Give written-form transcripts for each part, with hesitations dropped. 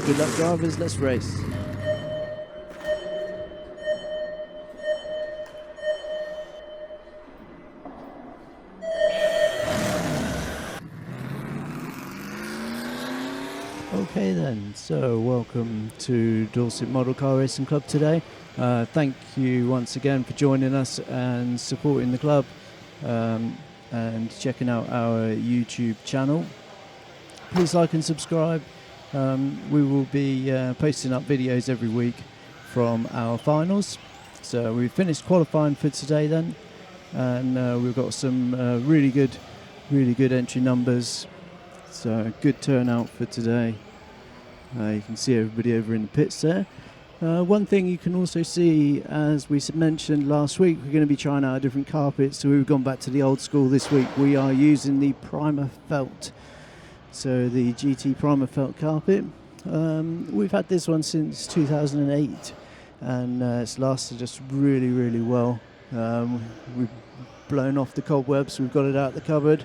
Good luck, drivers. Let's race. Okay then, so welcome to Dorset Model Car Racing Club today. Thank you once again for joining us and supporting the club and checking out our YouTube channel. Please like and subscribe. We will be posting up videos every week from our finals. So we finished qualifying for today then, and we've got some really good entry numbers. So good turnout for today. You can see everybody over in the pits there. One thing you can also see, as we mentioned last week, we're going to be trying out a different carpet, so we've gone back to the old school this week. We are using the Primer Felt, so the GT Primer Felt carpet. We've had this one since 2008, and it's lasted us really well. We've blown off the cobwebs, we've got it out the cupboard.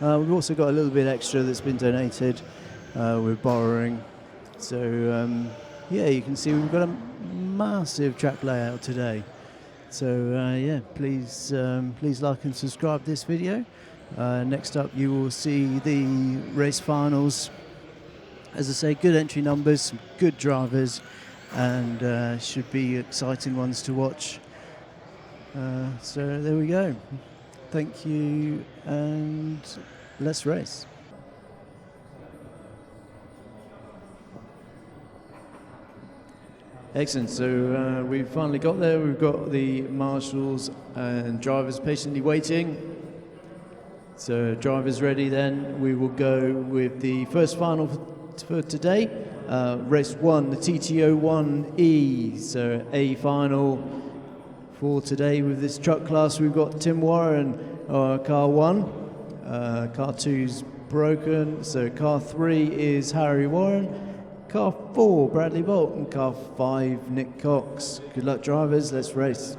We've also got a little bit extra that's been donated. We're borrowing. So yeah, you can see we've got a massive track layout today. So yeah, please like and subscribe this video. Next up you will see the race finals. As I say, good entry numbers, some good drivers, and should be exciting ones to watch. So there we go. Thank you, and let's race. Excellent, so we've finally got there. We've got the marshals and drivers patiently waiting. So drivers ready then. We will go with the first final for today. Race 1, the TT01E, so A final for today with this truck class. We've got Tim Warren, car 1. Car 2's broken, so car 3 is Harry Warren. Car 4, Bradley Bolt, and car 5, Nick Cox. Good luck, drivers. Let's race.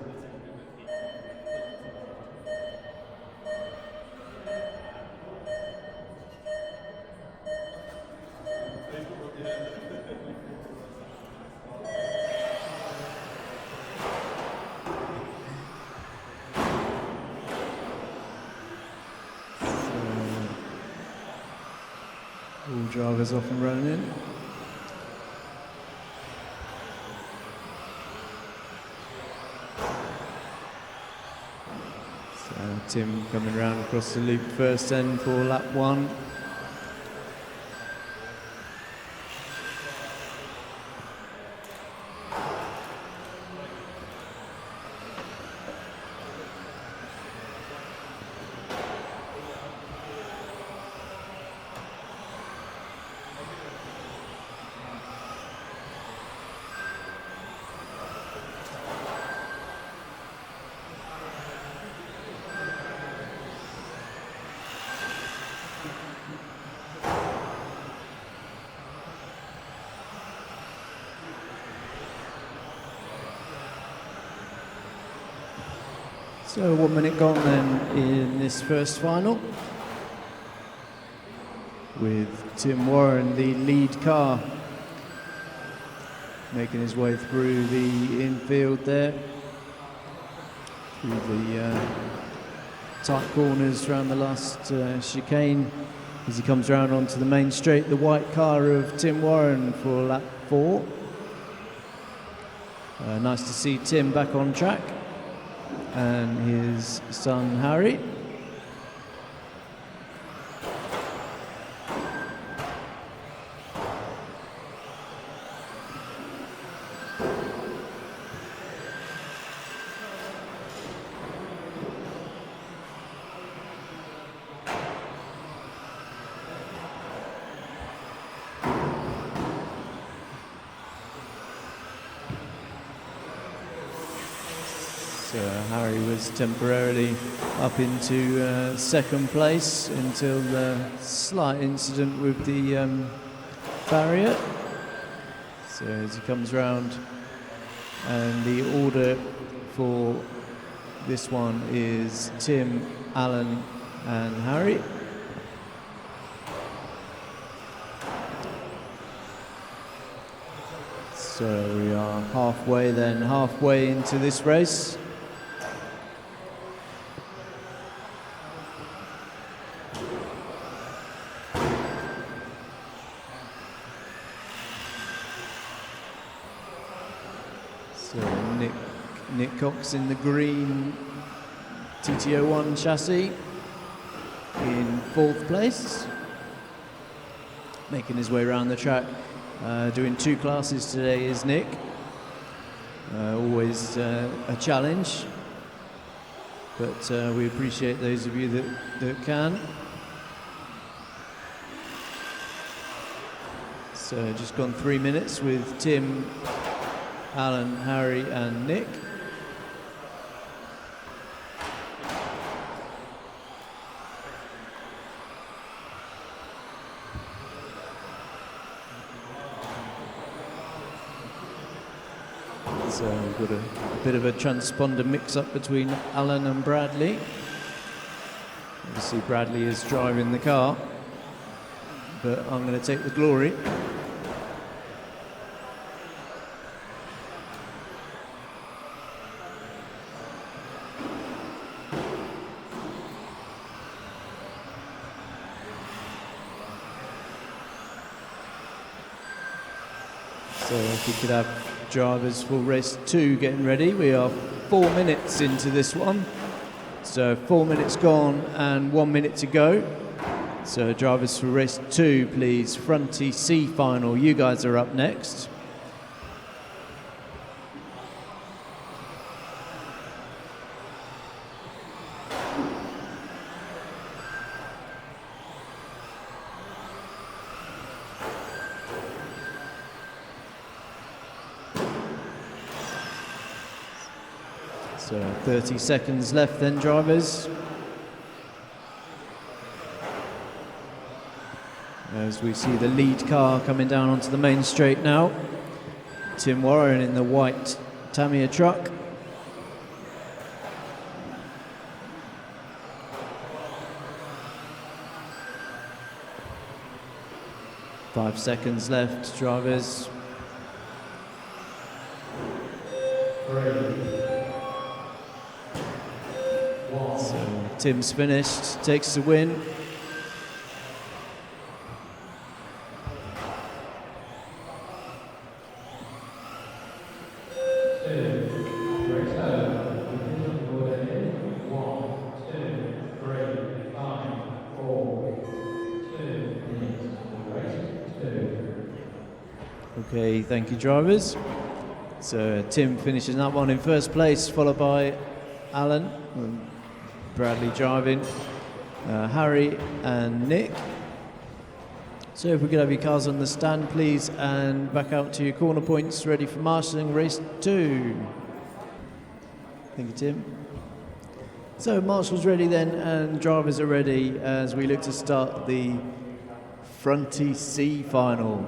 All drivers off and running in. Tim coming around across the loop first then for lap 1. So 1 minute gone then in this first final, with Tim Warren, the lead car, making his way through the infield there, through the tight corners around the last chicane as he comes round onto the main straight. The white car of Tim Warren for lap 4. Nice to see Tim back on track, and his son Harry. So Harry was temporarily up into second place until the slight incident with the barrier. So as he comes round, and the order for this one is Tim, Alan and Harry. So we are halfway into this race. So Nick Cox in the green TT01 chassis in 4th place, making his way around the track. Doing 2 classes today is Nick. Always a challenge, but we appreciate those of you that can. So just gone 3 minutes with Tim, Alan, Harry and Nick. So we've got a bit of a transponder mix-up between Alan and Bradley. Obviously Bradley is driving the car, but I'm going to take the glory. So if we could have drivers for race 2 getting ready. We are 4 minutes into this one. So 4 minutes gone and 1 minute to go. So drivers for race 2, please. Frontie C final, you guys are up next. So 30 seconds left then, drivers. As we see the lead car coming down onto the main straight now. Tim Warren in the white Tamiya truck. Five seconds left, drivers. 3. So Tim's finished, takes the win. Okay, thank you, drivers. So Tim finishes that one in first place, followed by Alan, Bradley driving, Harry and Nick. So if we could have your cars on the stand, please, and back out to your corner points, ready for marshalling race 2. Thank you, Tim. So marshals ready then, and drivers are ready as we look to start the Frontie C final.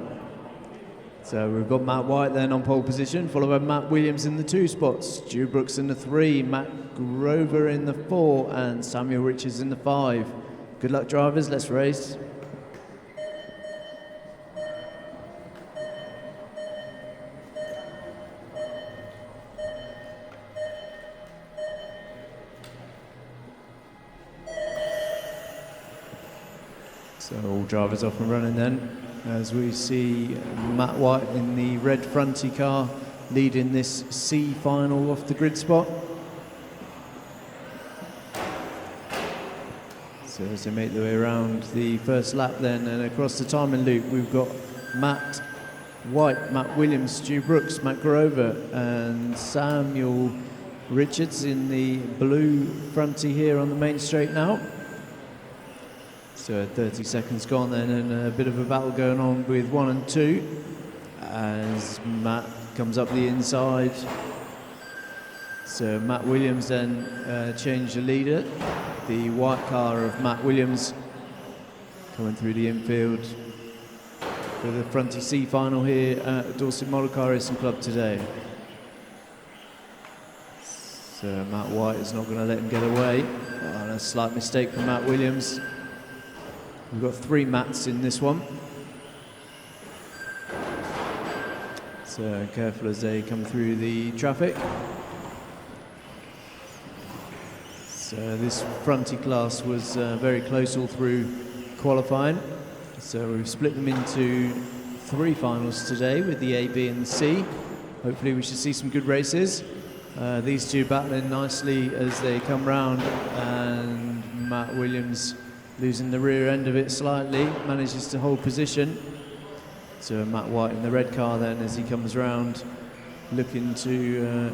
So we've got Matt White then on pole position, followed by Matt Williams in the 2 spots, Stu Brooks in the 3, Matt Grover in the 4, and Samuel Richards in the 5. Good luck, drivers, let's race. So all drivers off and running then, as we see Matt White in the red Frontie car leading this C final off the grid spot. So as they make their way around the first lap then, and across the timing loop we've got Matt White, Matt Williams, Stu Brooks, Matt Grover and Samuel Richards in the blue Frontie here on the main straight now. So 30 seconds gone then, and a bit of a battle going on with 1 and 2 as Matt comes up the inside. So Matt Williams then changed the leader. The white car of Matt Williams coming through the infield for the Frontie C final here at Dorset Model Car Racing Club today. So Matt White is not going to let him get away. And a slight mistake from Matt Williams. We've got 3 Matts in this one. So So careful as they come through the traffic. So this Frontie class was very close all through qualifying. So we've split them into 3 finals today with the A, B and the C. Hopefully we should see some good races. These two battling nicely as they come round, and Matt Williams losing the rear end of it slightly, manages to hold position. So Matt White in the red car then as he comes round, looking to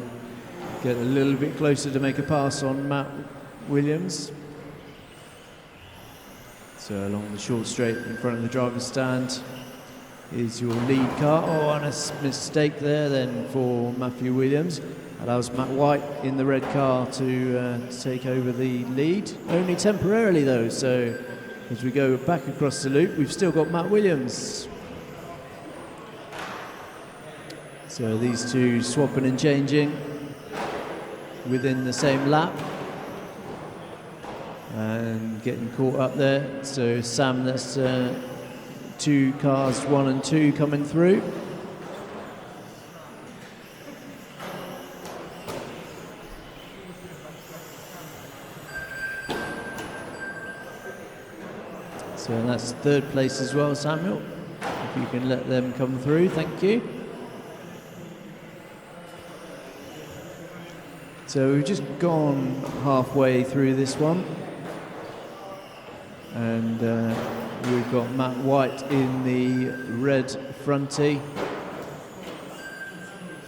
get a little bit closer to make a pass on Matt Williams. So along the short straight in front of the driver's stand is your lead car. Oh, and a mistake there then for Matthew Williams. Allows Matt White in the red car to take over the lead. Only temporarily though, so as we go back across the loop, we've still got Matt Williams. So these two swapping and changing within the same lap. And getting caught up there. So Sam, that's 2 cars, 1 and 2 coming through. So that's 3rd place as well, Samuel. If you can let them come through, thank you. So we've just gone halfway through this one. And we've got Matt White in the red Frontie.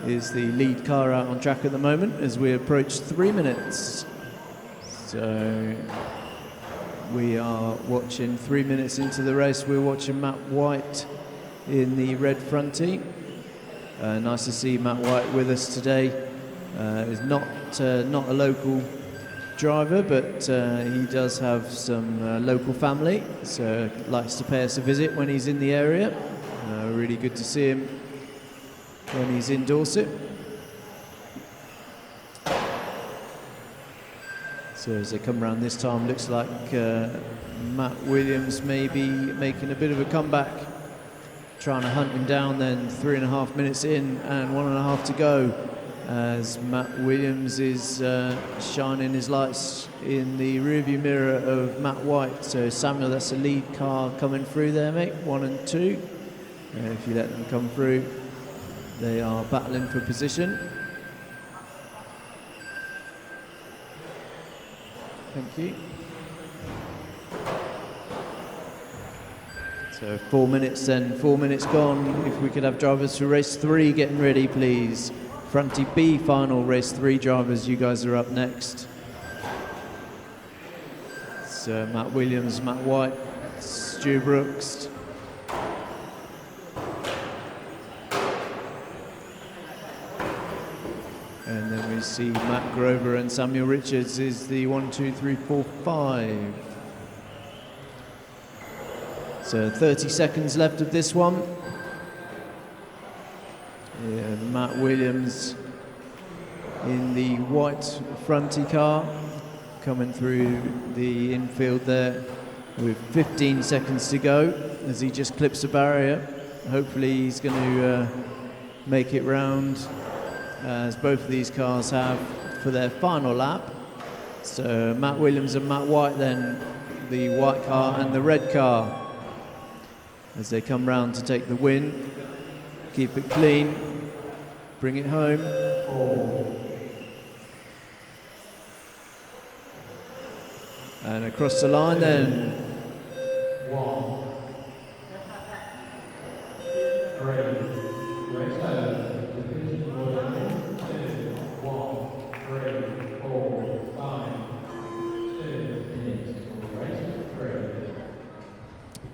Is the lead car out on track at the moment as we approach 3 minutes. So we are watching 3 minutes into the race. We're watching Matt White in the red Frontie. Nice to see Matt White with us today. He's not a local driver, but he does have some local family, so likes to pay us a visit when he's in the area. Really good to see him when he's in Dorset. So as they come around this time, looks like Matt Williams may be making a bit of a comeback, trying to hunt him down then. 3.5 minutes in and 1.5 to go, as Matt Williams is shining his lights in the rearview mirror of Matt White. So Samuel, that's a lead car coming through there, mate, 1 and 2. If you let them come through, they are battling for position. Thank you. So 4 minutes then, 4 minutes gone. If we could have drivers for race 3 getting ready, please. Frontie B final, race 3 drivers, you guys are up next. So Matt Williams, Matt White, Stu Brooks. And then we see Matt Grover and Samuel Richards is the 1, 2, 3, 4, 5. So 30 seconds left of this one. Yeah, Matt Williams in the white Frontie car coming through the infield there with 15 seconds to go as he just clips the barrier. Hopefully he's going to make it round, as both of these cars have, for their final lap. So Matt Williams and Matt White then, the white car and the red car, as they come round to take the win. Keep it clean, bring it home. And across the line then. 1, 3, race over. Division order 2, 1, 3, 4, 5, 2 minutes for race 3.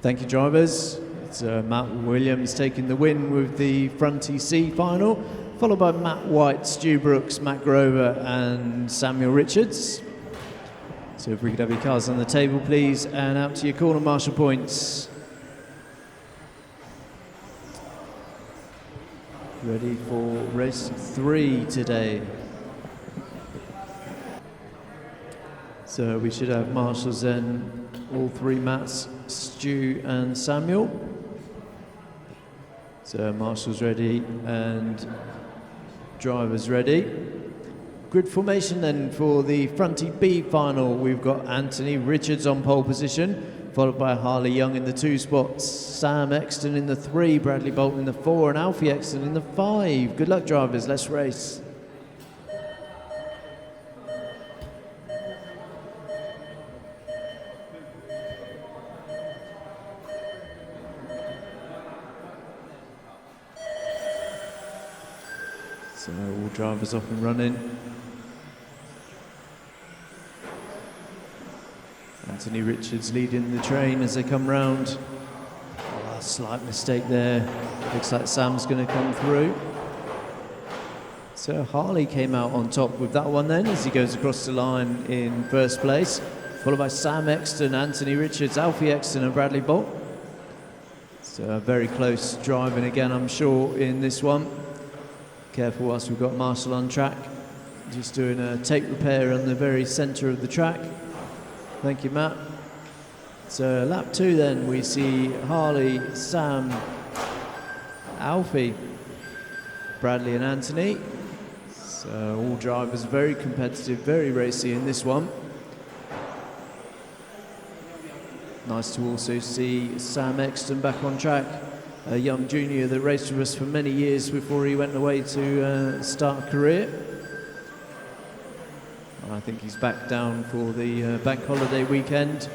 Thank you, drivers. It's Matt Williams taking the win with the Frontie C final, followed by Matt White, Stu Brooks, Matt Grover and Samuel Richards. So if we could have your cars on the table, please, and out to your corner marshal points. Ready for race 3 today. So we should have marshals then, all 3 Matts, Stu and Samuel. So marshals ready and drivers ready. Grid formation then for the Frontie B final. We've got Anthony Richards on pole position, followed by Harley Young in the 2 spots, Sam Exton in the 3, Bradley Bolton in the 4, and Alfie Exton in the 5. Good luck, drivers. Let's race. So all drivers off and running. Anthony Richards leading the train as they come round. Oh, a slight mistake there. Looks like Sam's going to come through. So Harley came out on top with that one then as he goes across the line in first place, followed by Sam Exton, Anthony Richards, Alfie Exton and Bradley Bolt. So very close driving again, I'm sure, in this one. Careful whilst we've got Marshall on track. Just doing a tape repair on the very centre of the track. Thank you, Matt. So lap 2 then, we see Harley, Sam, Alfie, Bradley and Anthony. So all drivers very competitive, very racy in this one. Nice to also see Sam Exton back on track. A young junior that raced with us for many years before he went away to start a career. I think he's back down for the bank holiday weekend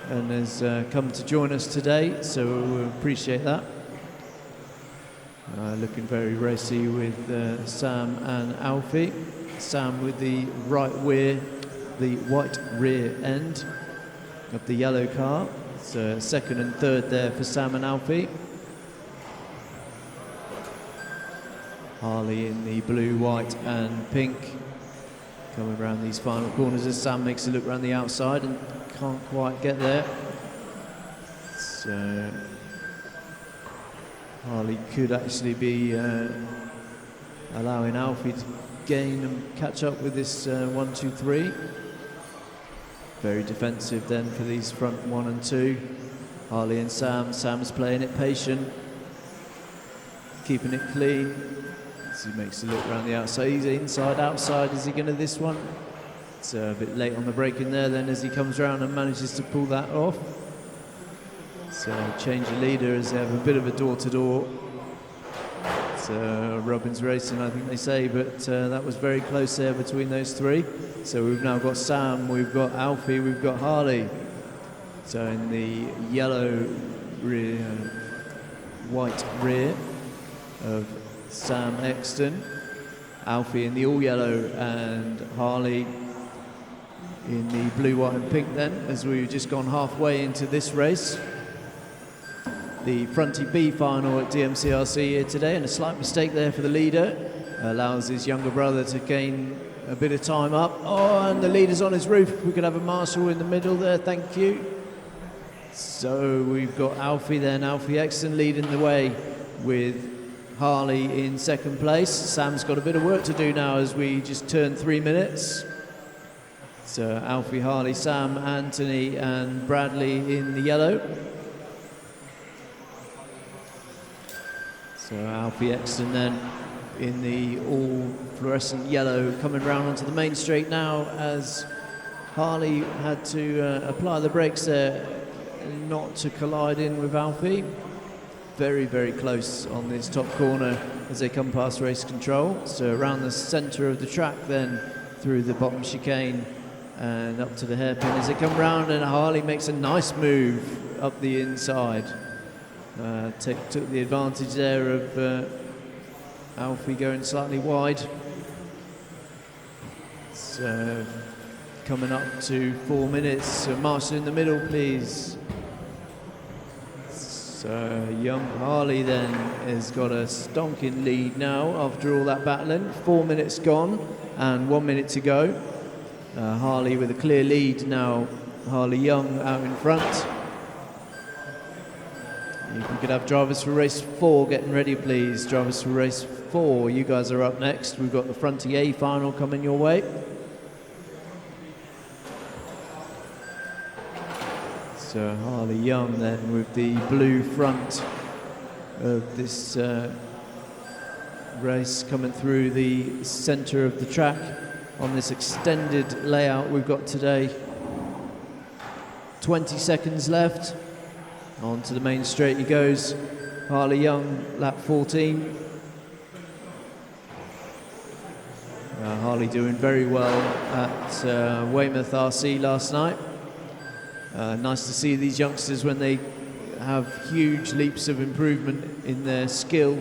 and has come to join us today, so we appreciate that. Looking very racy with Sam and Alfie. Sam with the right rear, the white rear end of the yellow car. So second and third there for Sam and Alfie. Harley in the blue, white and pink. Coming around these final corners as Sam makes a look around the outside and can't quite get there. So Harley could actually be allowing Alfie to gain and catch up with this 1, 2, 3. Very defensive then for these front 1 and 2. Harley and Sam. Sam's playing it patient, keeping it clean. As he makes a look around the outside, he's inside, outside. Is he going to this one? It's a bit late on the braking there then as he comes around and manages to pull that off. So change of leader as they have a bit of a door-to-door. It's Robbins Racing, I think they say, but that was very close there between those 3. So we've now got Sam, we've got Alfie, we've got Harley. So in the yellow rear, white rear of Sam Exton, Alfie in the all yellow and Harley in the blue, white and pink then, as we've just gone halfway into this race. The Frontie B final at DMCRC here today, and a slight mistake there for the leader. Allows his younger brother to gain a bit of time up. Oh, and the leader's on his roof. We could have a marshal in the middle there, thank you. So we've got Alfie then, Alfie Exton leading the way with Harley in second place. Sam's got a bit of work to do now as we just turn 3 minutes. So Alfie, Harley, Sam, Anthony and Bradley in the yellow. So Alfie Exton then in the all fluorescent yellow, coming round onto the main straight now as Harley had to apply the brakes there not to collide in with Alfie. Very, very close on this top corner as they come past race control. So around the centre of the track then through the bottom chicane and up to the hairpin as they come round, and Harley makes a nice move up the inside. Took the advantage there of Alfie going slightly wide. So coming up to 4 minutes. So Marshall in the middle, please. So young Harley then has got a stonking lead now after all that battling. 4 minutes gone and 1 minute to go. Harley with a clear lead now. Harley Young out in front. If we could have drivers for race 4 getting ready, please. Drivers for race 4, you guys are up next. We've got the Frontie A final coming your way. So Harley Young then with the blue front of this race coming through the centre of the track on this extended layout we've got today. 20 seconds left. On to the main straight he goes. Harley Young, lap 14. Harley doing very well at Weymouth RC last night. Nice to see these youngsters when they have huge leaps of improvement in their skill.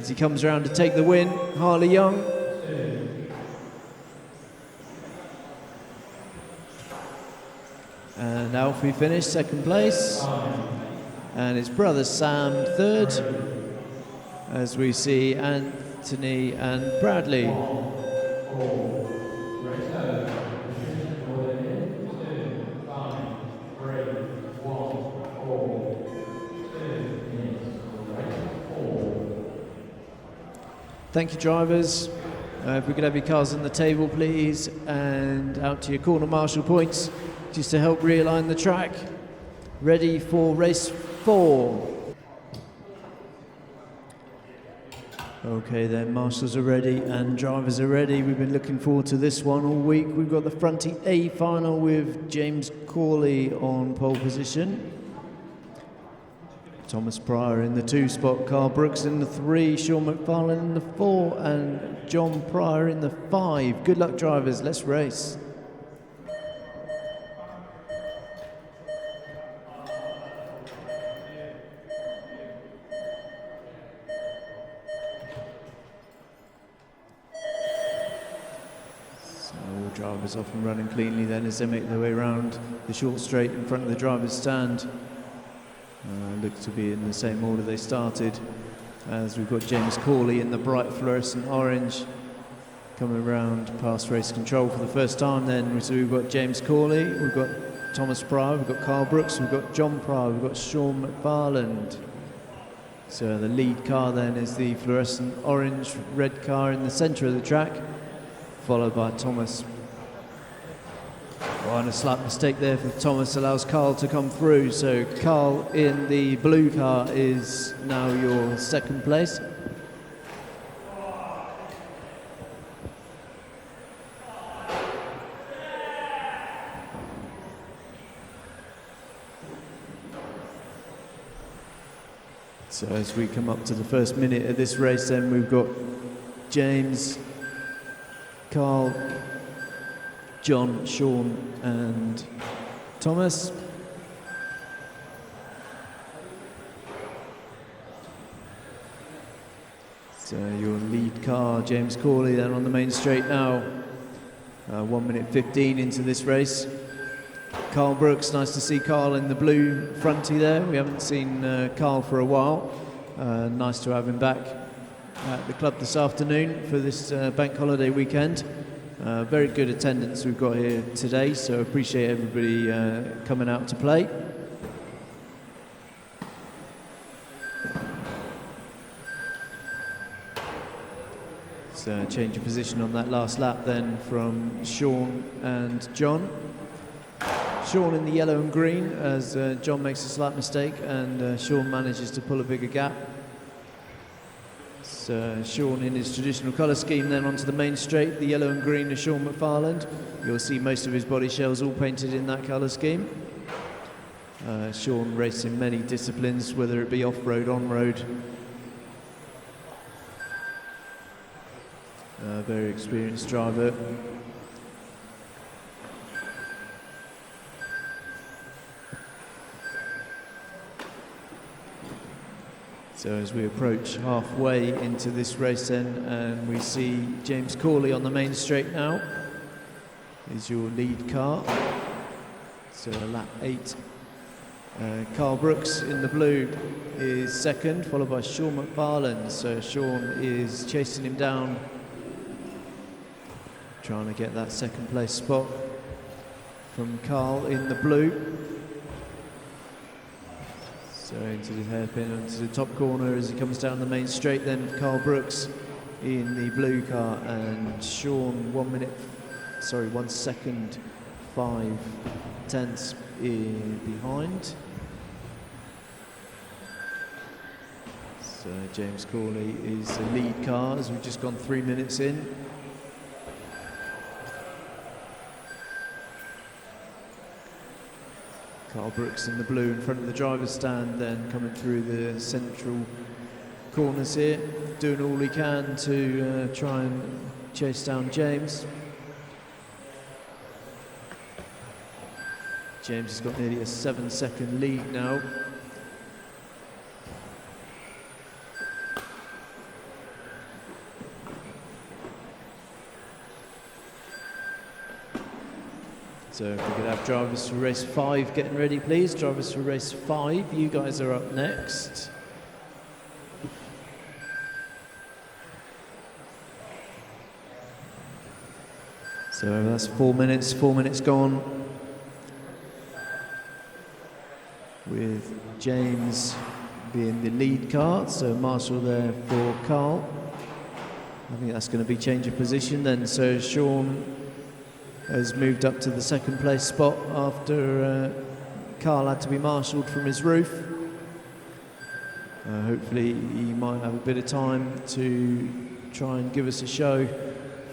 As he comes around to take the win, Harley Young. And Alfie finished second place. And his brother Sam third. As we see Anthony and Bradley. Thank you, drivers. If we could have your cars on the table, please, and out to your corner marshal points, just to help realign the track. Ready for race 4. Okay then, marshals are ready and drivers are ready. We've been looking forward to this one all week. We've got the Frontie A final with James Corley on pole position. Thomas Pryor in the 2 spot, Carl Brooks in the 3, Sean McFarlane in the 4, and John Pryor in the 5. Good luck, drivers. Let's race. So all drivers off and running cleanly then as they make their way around the short straight in front of the driver's stand. Look to be in the same order they started, as we've got James Corley in the bright fluorescent orange coming around past race control for the first time. Then so we've got James Corley, we've got Thomas Pryor, we've got Carl Brooks, we've got John Pryor, we've got Sean McFarland. So the lead car then is the fluorescent orange red car in the centre of the track, followed by Thomas. Oh, and a slight mistake there for Thomas allows Carl to come through. So Carl in the blue car is now your second place. So as we come up to the first minute of this race, then we've got James, Carl, John, Sean and Thomas. So your lead car, James Corley, then on the main straight now. 1 minute 15 into this race. Carl Brooks, nice to see Carl in the blue Frontie there. We haven't seen Carl for a while. Nice to have him back at the club this afternoon for this bank holiday weekend. Very good attendance we've got here today, so appreciate everybody coming out to play. So change of position on that last lap then from Sean and John. Sean in the yellow and green as John makes a slight mistake and Sean manages to pull a bigger gap. Sean in his traditional colour scheme then onto the main straight, the yellow and green is Sean McFarland. You'll see most of his body shells all painted in that colour scheme. Sean racing many disciplines, whether it be off-road, on-road. Very experienced driver. So as we approach halfway into this race then, and we see James Corley on the main straight now, is your lead car. So lap 8. Carl Brooks in the blue is second, followed by Sean McFarland. So Sean is chasing him down, trying to get that second place spot from Carl in the blue. So into the hairpin, onto the top corner as he comes down the main straight, then Carl Brooks in the blue car and Sean 1 second 5 tenths behind. So James Corley is the lead car as we've just gone 3 minutes in. Carl Brooks in the blue in front of the driver's stand, then coming through the central corners here, doing all he can to try and chase down James. James has got nearly a 7-second lead now. So if we could have drivers for race 5 getting ready, please. Drivers for race 5, you guys are up next. So that's 4 minutes gone. With James being the lead car, so Marshall there for Carl. I think that's going to be change of position then, so Sean has moved up to the second place spot after Carl had to be marshalled from his roof. Hopefully he might have a bit of time to try and give us a show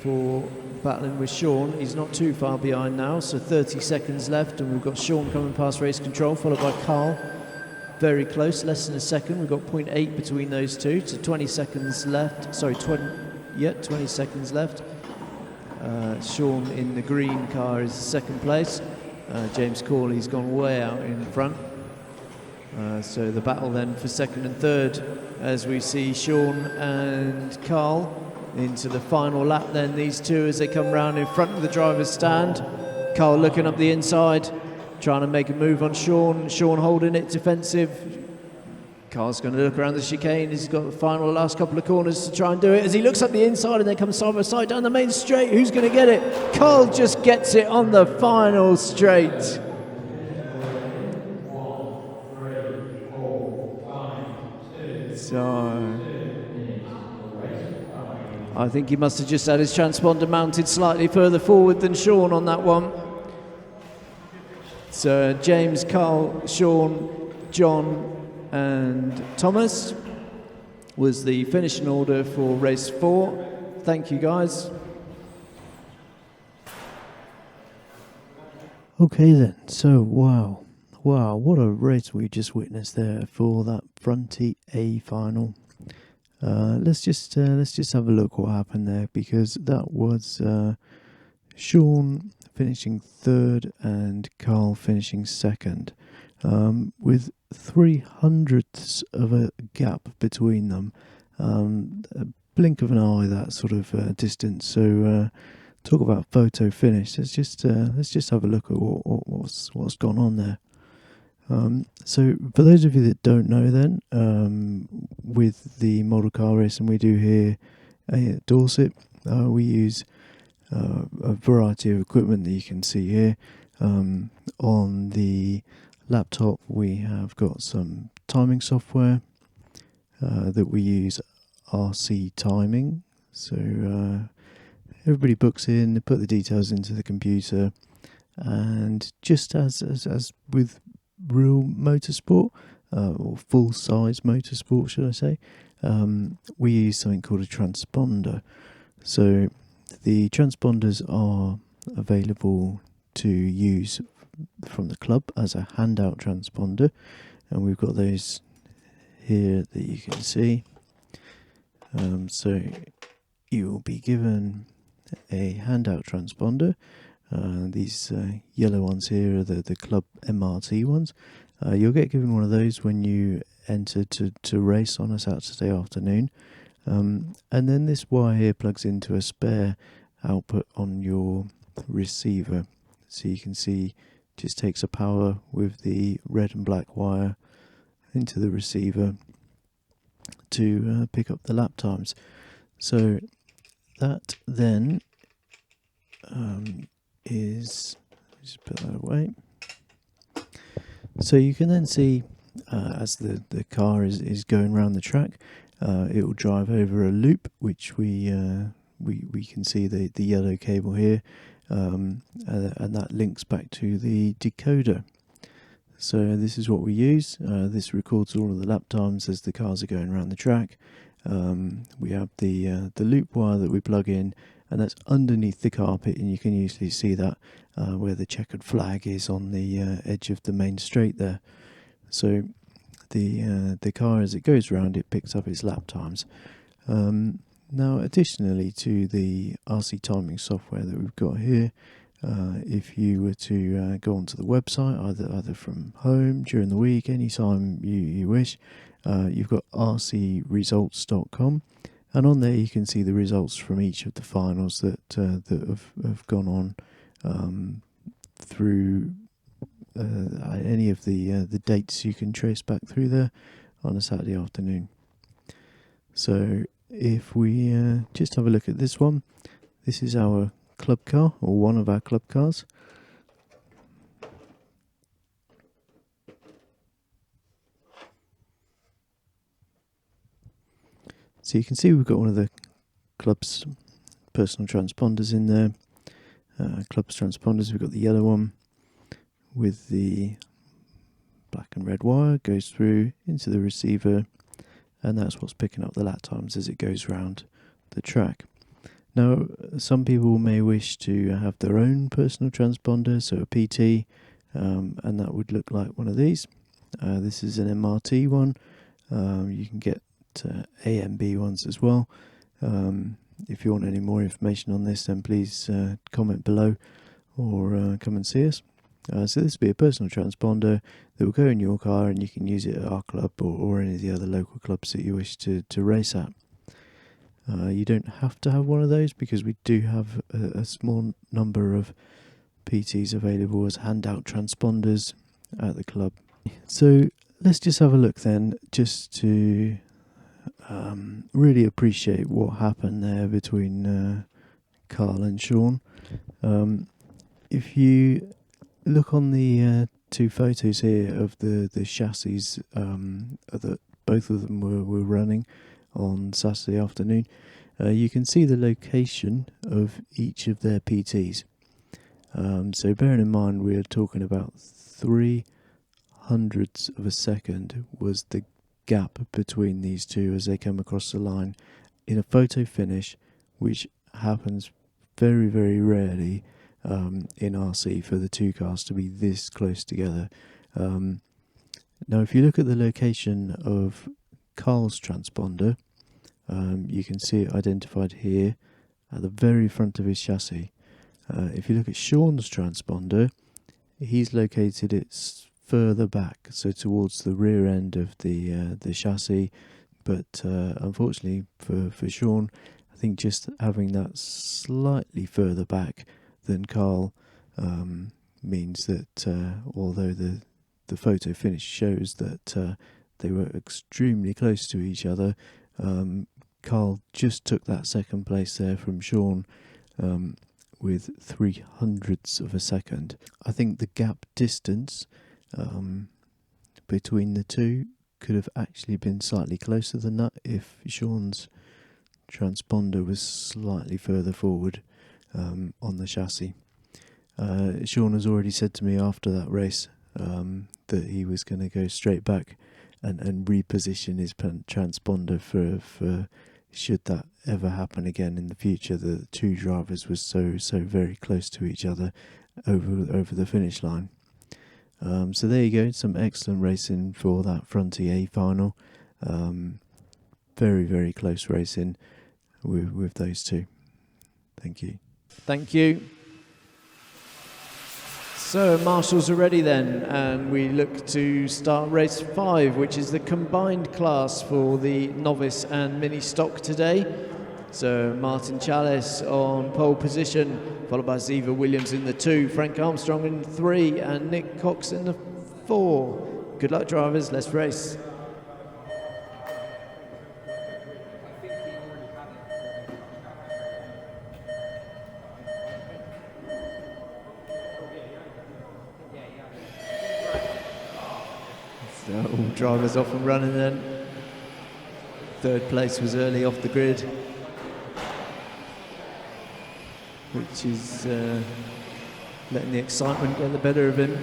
for battling with Sean. He's not too far behind now, so 30 seconds left, and we've got Sean coming past race control, followed by Carl. Very close, less than a second. We've got 0.8 between those two, so 20 seconds left. Sorry, 20 seconds left. Sean in the green car is second place. James Corley's gone way out in front. So the battle then for second and third as we see Sean and Carl into the final lap then, these two as they come round in front of the driver's stand. Carl looking up the inside, trying to make a move on Sean. Sean holding it defensive. Carl's going to look around the chicane. He's got the final last couple of corners to try and do it as he looks up the inside and then comes side by side down the main straight. Who's going to get it? Carl just gets it on the final straight. So I think he must have just had his transponder mounted slightly further forward than Sean on that one. So James, Carl, Sean, John and Thomas was the finishing order for race 4. Thank you, guys. Okay then, so wow, what a race we just witnessed there for that Frontie A final. Let's just have a look what happened there, because that was Sean finishing third and Carl finishing second, with 3/100ths of a gap between them. A blink of an eye, that sort of distance. So talk about photo finish. Let's just have a look at what's gone on there. So for those of you that don't know then, with the model car racing we do here at Dorset, we use a variety of equipment that you can see here. On the laptop we have got some timing software that we use, RC timing. So everybody books in, they put the details into the computer, and just as with real motorsport, or full-size motorsport should I say, we use something called a transponder. So the transponders are available to use from the club as a handout transponder, and we've got those here that you can see. So you will be given a handout transponder. These yellow ones here are the club MRT ones. You'll get given one of those when you enter to race on a Saturday afternoon. And then this wire here plugs into a spare output on your receiver. So you can see just takes a power with the red and black wire into the receiver to pick up the lap times. So that then is, just put that away. So you can then see as the car is going around the track, it will drive over a loop, which we can see the yellow cable here, and that links back to the decoder. So this is what we use. This records all of the lap times as the cars are going around the track. We have the loop wire that we plug in, and that's underneath the carpet, and you can usually see that where the checkered flag is on the edge of the main straight there. So the car, as it goes around, it picks up its lap times. Now, additionally to the RC timing software that we've got here, if you were to go onto the website, either from home, during the week, anytime you wish, you've got rcresults.com, and on there you can see the results from each of the finals that have gone on through any of the dates you can trace back through there on a Saturday afternoon. So if we just have a look at this one, this is our club car, or one of our club cars. So you can see we've got one of the club's personal transponders in there. Club's transponders, we've got the yellow one with the black and red wire, goes through into the receiver, and that's what's picking up the lap times as it goes round the track. Now, some people may wish to have their own personal transponder, so a PT, and that would look like one of these. This is an MRT one. You can get AMB ones as well. If you want any more information on this, then please comment below or come and see us. So this will be a personal transponder that will go in your car, and you can use it at our club or any of the other local clubs that you wish to race at. You don't have to have one of those, because we do have a small number of PTs available as handout transponders at the club. So let's just have a look then, just to really appreciate what happened there between Carl and Sean. If you look on the two photos here of the chassis that both of them were running on Saturday afternoon, you can see the location of each of their PTs. So bearing in mind we're talking about 300ths of a second was the gap between these two as they come across the line in a photo finish, which happens very, very rarely in RC for the two cars to be this close together. Now, if you look at the location of Carl's transponder, you can see it identified here at the very front of his chassis. If you look at Sean's transponder, he's located it further back, so towards the rear end of the chassis. But unfortunately for Sean, I think just having that slightly further back than Carl means that although the photo finish shows that they were extremely close to each other, Carl just took that second place there from Sean with 300ths of a second. I think the gap distance between the two could have actually been slightly closer than that if Sean's transponder was slightly further forward on the chassis. Sean has already said to me after that race that he was going to go straight back and reposition his transponder for should that ever happen again in the future, the two drivers were so very close to each other over the finish line. So there you go, some excellent racing for that Frontie A final. Very, very close racing with those two. Thank you. Thank you. So marshals are ready then, and we look to start race 5, which is the combined class for the novice and mini stock today. So Martin Chalice on pole position, followed by Ziva Williams in the 2, Frank Armstrong in the 3, and Nick Cox in the 4. Good luck, drivers. Let's race. So all drivers off and running then. Third place was early off the grid, which is letting the excitement get the better of him.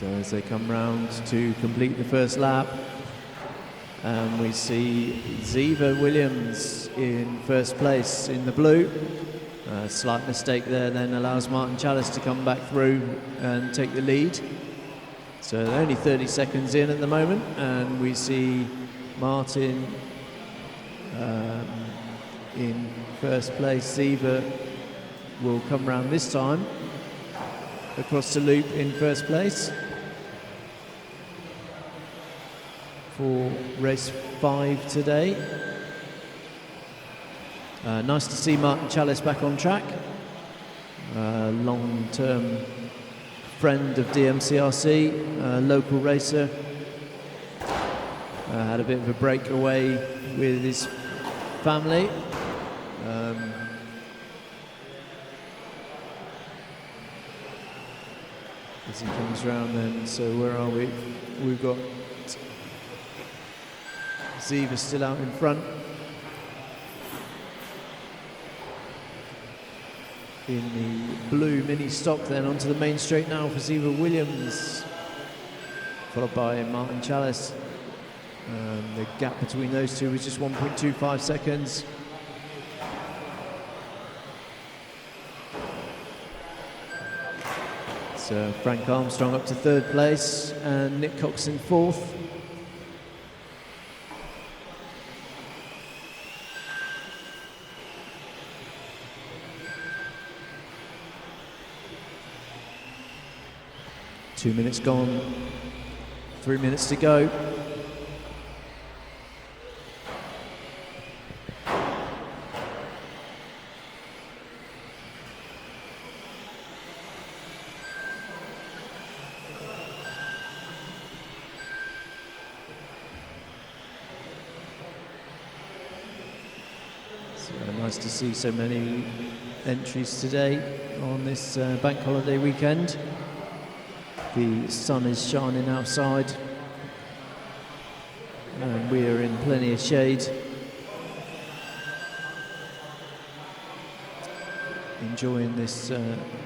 So as they come round to complete the first lap, and we see Ziva Williams in first place in the blue. A slight mistake there then allows Martin Chalice to come back through and take the lead. So they're only 30 seconds in at the moment, and we see Martin in first place. Ziva will come round this time across the loop in first place for race 5 today. Nice to see Martin Chalice back on track. Long-term friend of DMCRC, local racer. Had a bit of a break away with his family. As he comes round then, so where are we? We've got Ziva still out in front. In the blue mini stock then onto the main straight now for Ziva Williams, followed by Martin Chalice. The gap between those two was just 1.25 seconds. So Frank Armstrong up to third place and Nick Cox in fourth. Two minutes gone, 3 minutes to go. So nice to see so many entries today on this bank holiday weekend. The sun is shining outside and we are in plenty of shade. Enjoying this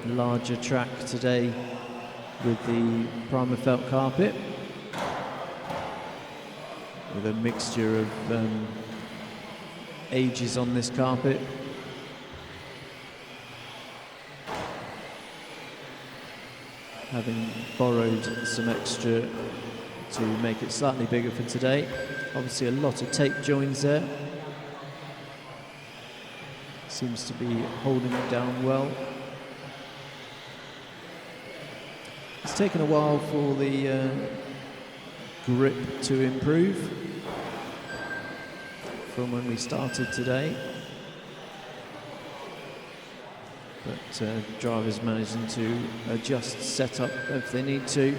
larger track today with the primer felt carpet, with a mixture of ages on this carpet. Having borrowed some extra to make it slightly bigger for today. Obviously a lot of tape joins there. Seems to be holding it down well. It's taken a while for the grip to improve from when we started today. But drivers managing to adjust setup if they need to.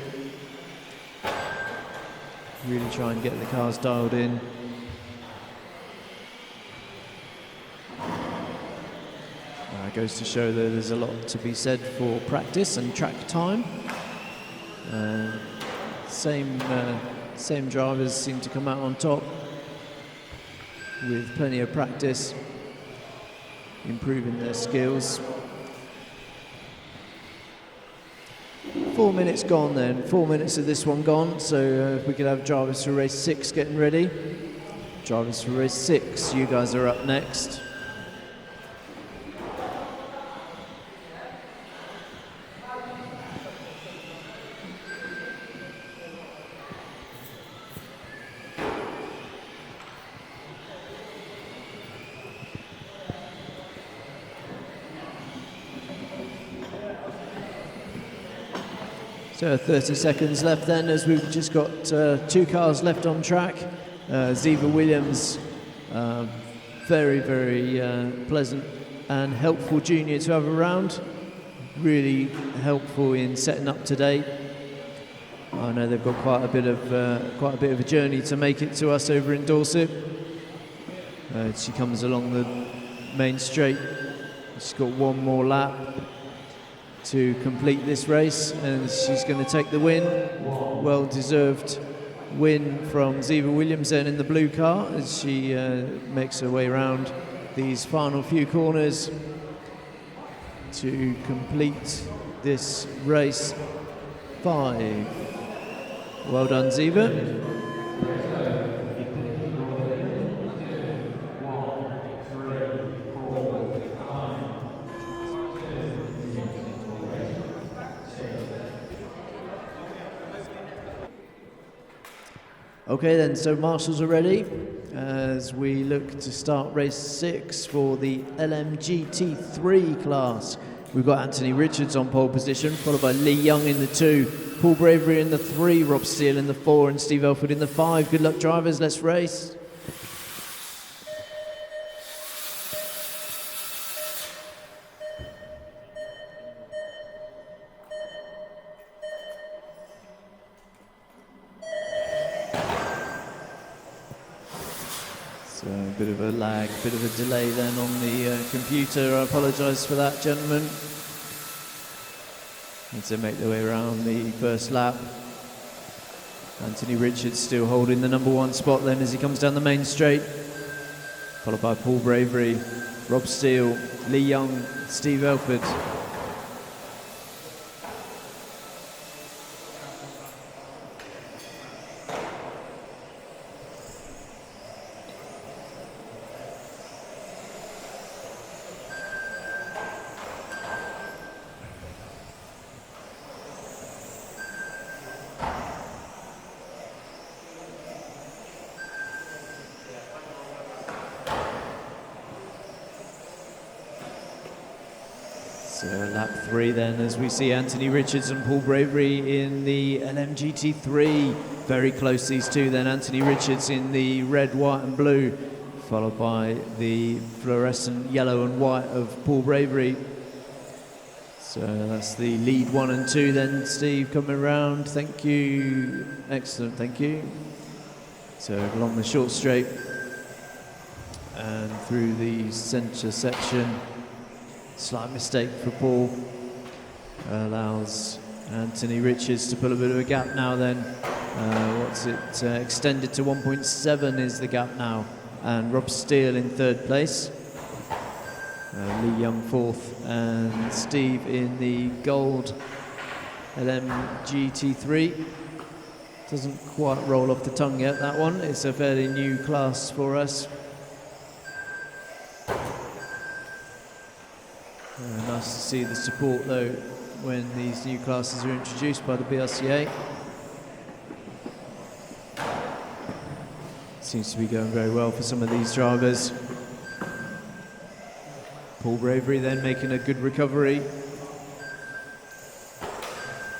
Really try and get the cars dialed in. Goes to show that there's a lot to be said for practice and track time. Same drivers seem to come out on top with plenty of practice, improving their skills. 4 minutes gone then, 4 minutes of this one gone, so if we could have drivers for race 6 getting ready. Drivers for race 6, you guys are up next. So 30 seconds left then, as we've just got 2 cars left on track. Ziva Williams, very, very pleasant and helpful junior to have around. Really helpful in setting up today. I know they've got quite a bit of a journey to make it to us over in Dorset. She comes along the main straight. She's got one more lap to complete this race, and she's going to take the win. Well-deserved win from Ziva Williams then in the blue car as she makes her way around these final few corners to complete this race 5. Well done, Ziva. Okay then, so marshals are ready as we look to start race 6 for the LMGT3 class. We've got Anthony Richards on pole position, followed by Lee Young in the 2, Paul Bravery in the 3, Rob Steele in the 4 and Steve Elford in the 5. Good luck drivers, let's race. So a bit of a lag, bit of a delay then on the computer. I apologise for that, gentlemen. Need to make their way around the first lap. Anthony Richards still holding the number 1 spot then as he comes down the main straight. Followed by Paul Bravery, Rob Steele, Lee Young, Steve Elford. So lap 3 then, as we see Anthony Richards and Paul Bravery in the LMGT3. Very close, these two then. Anthony Richards in the red, white and blue, followed by the fluorescent yellow and white of Paul Bravery. So that's the lead 1 and 2 then. Steve coming around, thank you. Excellent, thank you. So along the short straight and through the centre section. Slight mistake for Paul, allows Anthony Richards to pull a bit of a gap now then. Extended to 1.7 is the gap now. And Rob Steele in 3rd place. Lee Young 4th and Steve in the gold LMGT3. Doesn't quite roll off the tongue yet, that one. It's a fairly new class for us. Nice to see the support though when these new classes are introduced by the BRCA. Seems to be going very well for some of these drivers. Paul Bravery then making a good recovery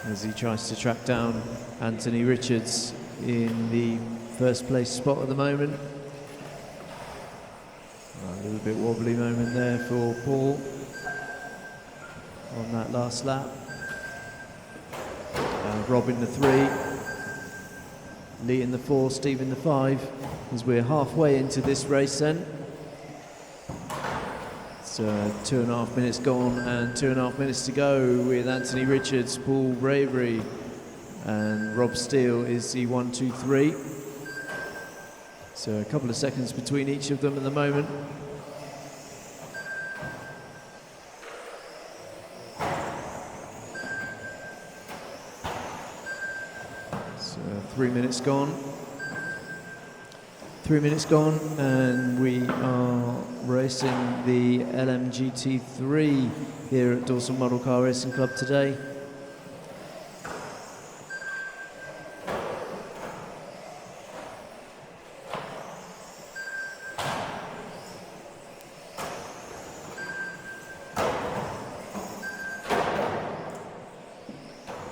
as he tries to track down Anthony Richards in the 1st place spot at the moment. A little bit wobbly moment there for Paul on that last lap. Rob in the 3, Lee in the 4, Steve in the 5, as we're halfway into this race then. So 2.5 minutes gone and 2.5 minutes to go with Anthony Richards, Paul Bravery and Rob Steele is the 1, 2, 3. So a couple of seconds between each of them at the moment. So 3 minutes gone. 3 minutes gone and we are racing the LMGT3 here at Dawson Model Car Racing Club today.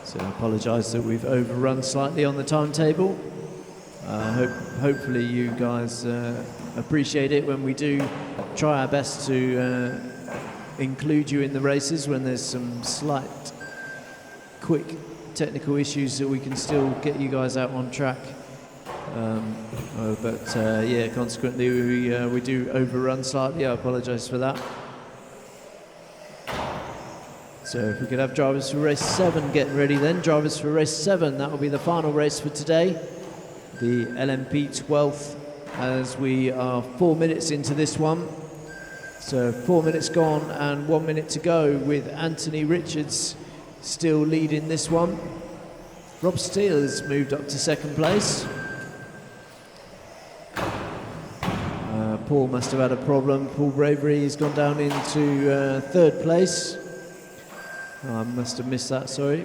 So I apologise that we've overrun slightly on the timetable. Hopefully you guys appreciate it when we do try our best to include you in the races when there's some slight quick technical issues that we can still get you guys out on track. Yeah, consequently we do overrun slightly. I apologise for that. So if we could have drivers for race 7 getting ready then. Drivers for race 7, that will be the final race for today. The LMP 12th, as we are 4 minutes into this one. So 4 minutes gone and 1 minute to go with Anthony Richards still leading this one. Rob Steele has moved up to second place. Paul must have had a problem. Paul Bravery has gone down into third place. Oh, I must have missed that, sorry.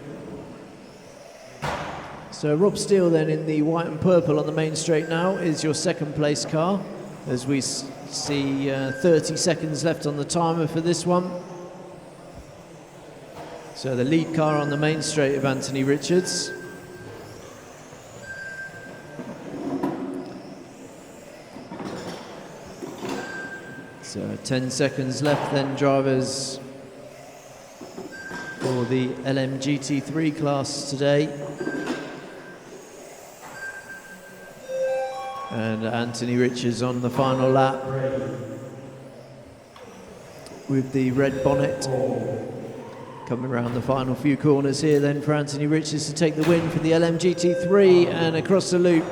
So Rob Steele then in the white and purple on the main straight now is your second place car, as we see 30 seconds left on the timer for this one. So the lead car on the main straight of Anthony Richards. So 10 seconds left then, drivers for the LMGT3 class today. And Anthony Richards on the final lap with the red bonnet. Coming around the final few corners here then for Anthony Richards to take the win for the LMGT3 and across the loop.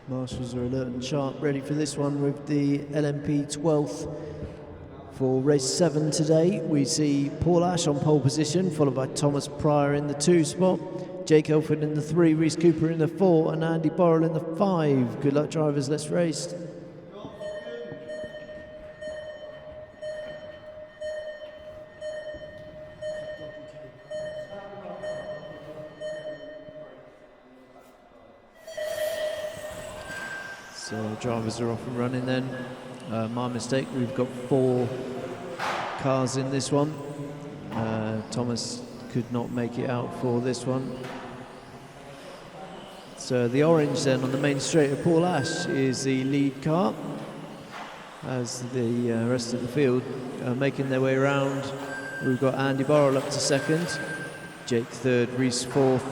Marshals are alert and sharp, ready for this one with the LMP 12th for race 7 today. We see Paul Ash on pole position, followed by Thomas Pryor in the 2 spot, Jake Elford in the 3, Reese Cooper in the 4, and Andy Borrell in the 5. Good luck, drivers, let's race. So drivers are off and running then. My mistake, we've got 4 cars in this one. Thomas could not make it out for this one. So the orange then on the main straight of Paul Ash is the lead car, as the rest of the field are making their way around. We've got Andy Borrell up to second, Jake third, Reese fourth.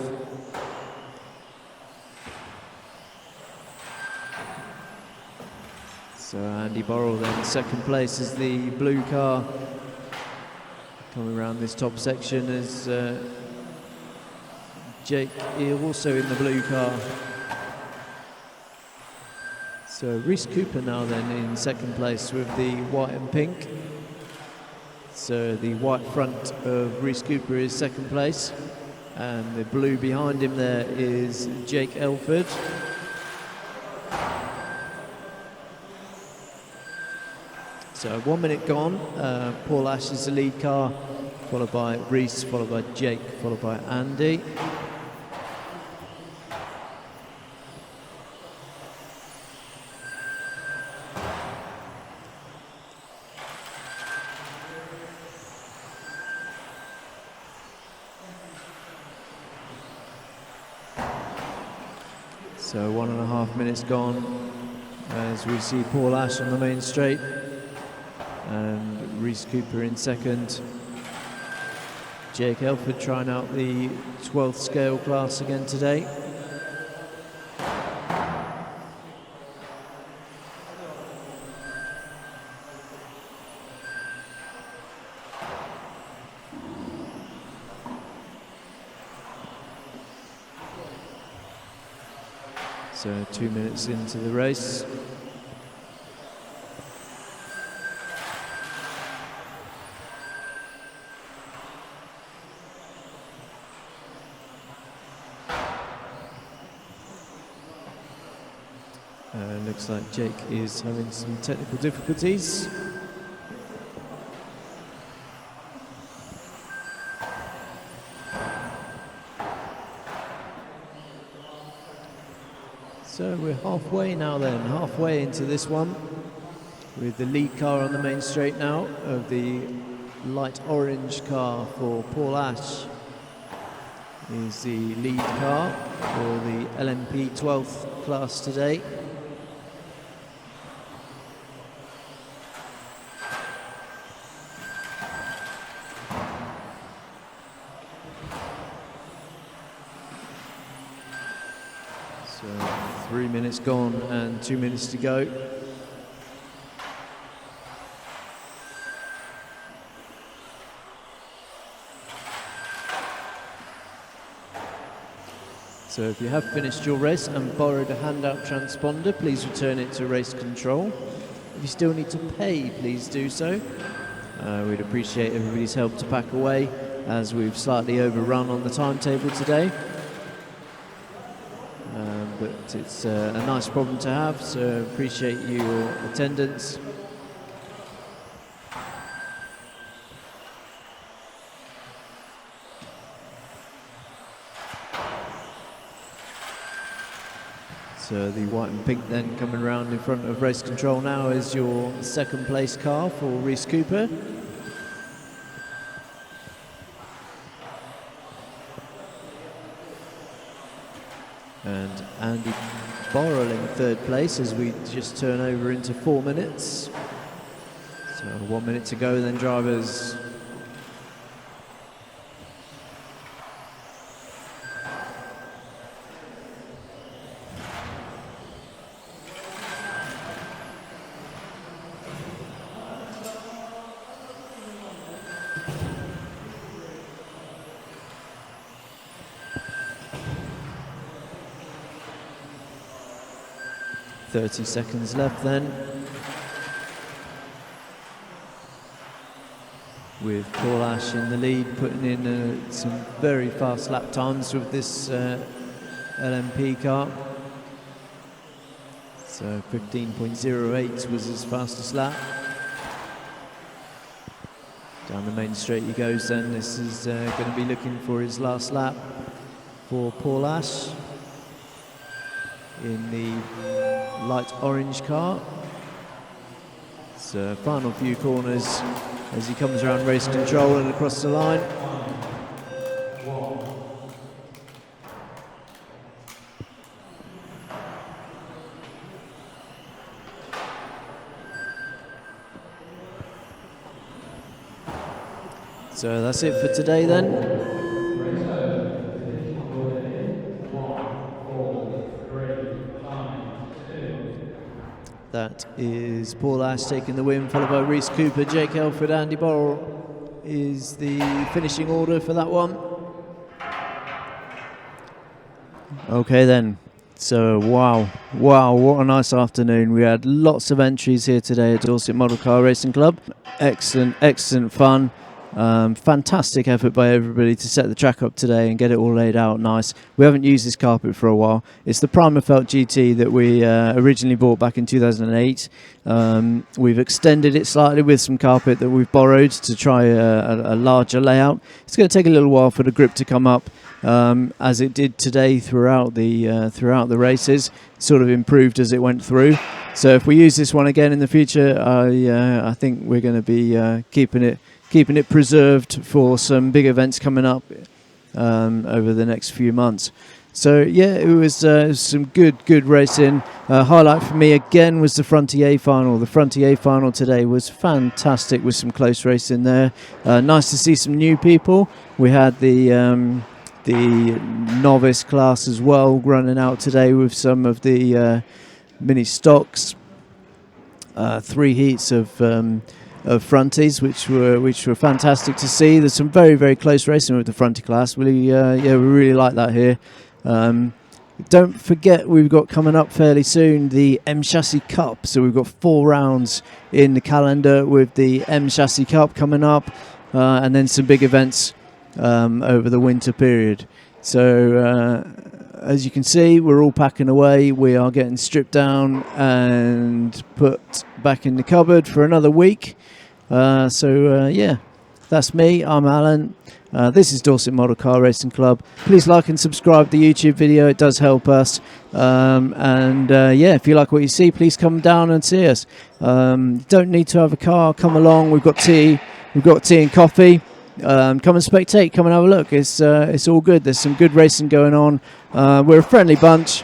So Andy Borrell then second place is the blue car. Coming around this top section is Jake also in the blue car. So Reese Cooper now then in second place with the white and pink. So the white front of Reese Cooper is second place, and the blue behind him there is Jake Elford. So 1 minute gone. Paul Ash is the lead car, followed by Reese, followed by Jake, followed by Andy. So 1.5 minutes gone as we see Paul Ash on the main straight and Reese Cooper in second. Jake Elford trying out the 12th scale class again today. So 2 minutes into the race. Looks like Jake is having some technical difficulties. So we're halfway now then, halfway into this one, with the lead car on the main straight now of the light orange car for Paul Ash is the lead car for the LMP 12th class today. So 3 minutes gone and 2 minutes to go. So if you have finished your race and borrowed a handout transponder, please return it to race control. If you still need to pay, please do so. We'd appreciate everybody's help to pack away, as we've slightly overrun on the timetable today. But it's a nice problem to have, so appreciate your attendance. So the white and pink then coming around in front of race control now is your second place car for Reese Cooper. And Andy Borrell in third place as we just turn over into 4 minutes. So 1 minute to go then, drivers. .30 seconds left then, with Paul Ash in the lead, putting in some very fast lap times with this LMP car. So 15.08 was his fastest lap. Down the main straight he goes then. This is going to be looking for his last lap for Paul Ash in the light orange car. So final few corners as he comes around race control and across the line. So that's it for today then. That is Paul Ash taking the win, followed by Reese Cooper. Jake Elford, Andy Borrell is the finishing order for that one. Okay then, so wow, what a nice afternoon. We had lots of entries here today at Dorset Model Car Racing Club. Excellent fun. Fantastic effort by everybody to set the track up today and get it all laid out nice. We haven't used this carpet for a while. It's the Primafelt GT that we originally bought back in 2008. We've extended it slightly with some carpet that we've borrowed to try a larger layout. It's going to take a little while for the grip to come up, as it did today throughout the races. It sort of improved as it went through. So if we use this one again in the future, I think we're going to be keeping it preserved for some big events coming up over the next few months. So yeah, it was some good racing. Highlight for me again was the Frontie A final. The Frontie A final today was fantastic with some close racing there. Nice to see some new people. We had the novice class as well running out today with some of the mini stocks. 3 heats of Fronties, which were fantastic to see. There's some very close racing with the Frontie class. We really like that here. Don't forget, we've got coming up fairly soon the M Chassis Cup. So we've got 4 rounds in the calendar with the M Chassis Cup coming up, and then some big events over the winter period. So as you can see, we're all packing away. We are getting stripped down and put back in the cupboard for another week. Yeah, that's me. I'm Alan. This is Dorset Model Car Racing Club. Please like and subscribe to the YouTube video. It does help us. If you like what you see, please come down and see us. Don't need to have a car. Come along. We've got tea. We've got tea and coffee. Come and spectate. Come and have a look. It's all good. There's some good racing going on. We're a friendly bunch.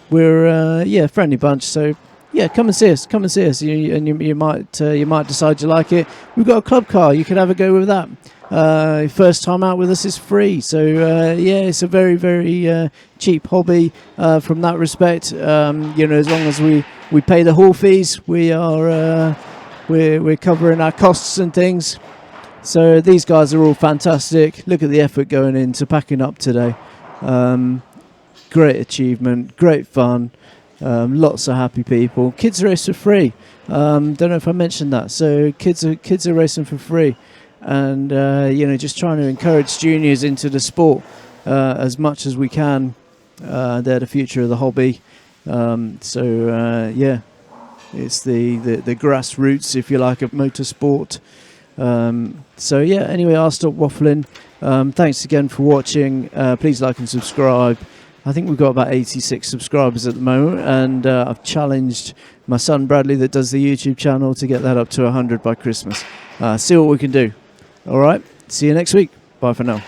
Friendly bunch. So yeah, come and see us. Come and see us. You might decide you like it. We've got a club car. You could have a go with that. First time out with us is free. So it's a very cheap hobby from that respect. As long as we pay the hall fees, we're covering our costs and things. So these guys are all fantastic. Look at the effort going into packing up today. great achievement, great fun, lots of happy people. Kids race for free. Don't know if I mentioned that. So kids are racing for free, and just trying to encourage juniors into the sport as much as we can. They're the future of the hobby. It's the grassroots, if you like, of motorsport. Anyway, I'll stop waffling. Thanks again for watching. Please like and subscribe. I think we've got about 86 subscribers at the moment, and I've challenged my son Bradley, that does the YouTube channel, to get that up to 100 by Christmas. See what we can do. All right, see you next week. Bye for now.